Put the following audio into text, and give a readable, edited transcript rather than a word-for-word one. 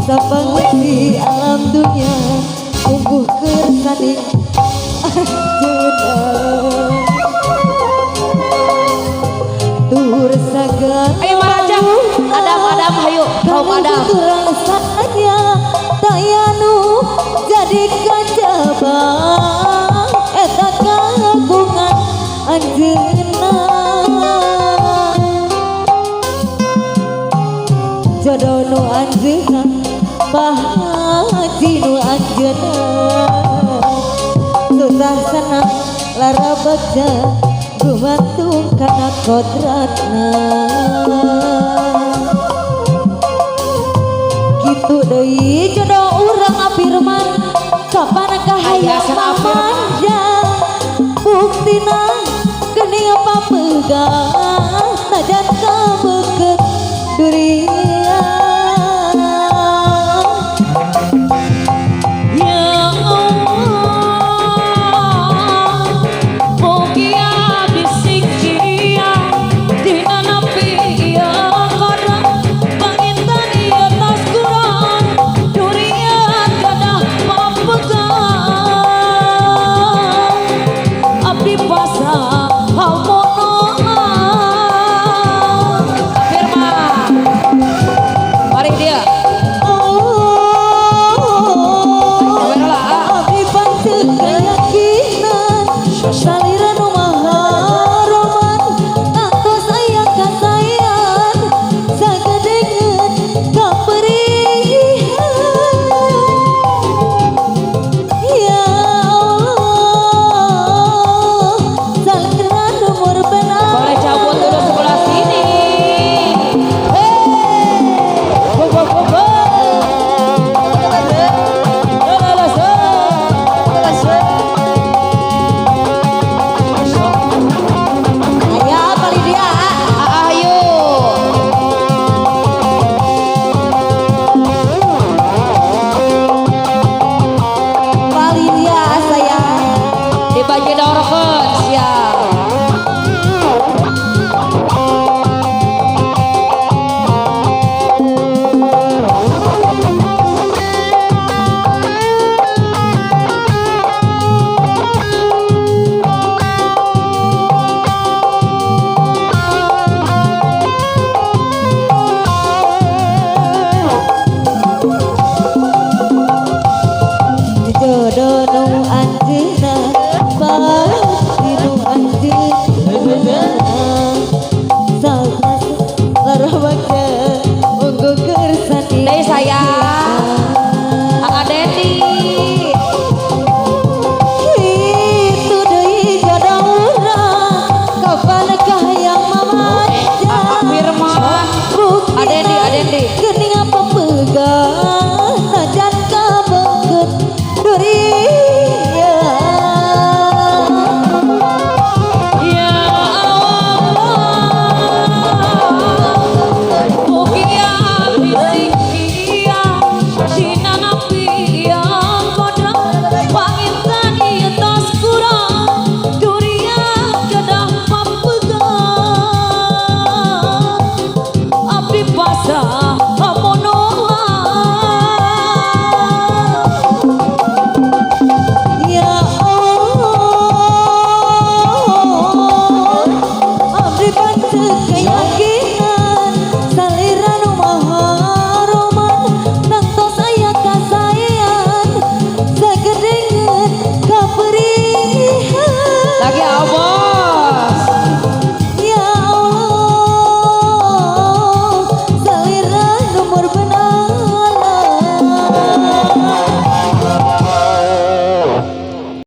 Sabang di alam dunia ungguh kersaning jenak tur saga ayo maraja Adam hayu kaum Adam kurang saya tayanu jadi kajabang eta kagungan anjeunna jodoh nu anjeunna pahaji nu anjeunna susah senang lara bagja gumantung kana kodratna gitu deui jodoh urang apirman kapan kahayang manja buktina geuning papegang najan kabeukeut durian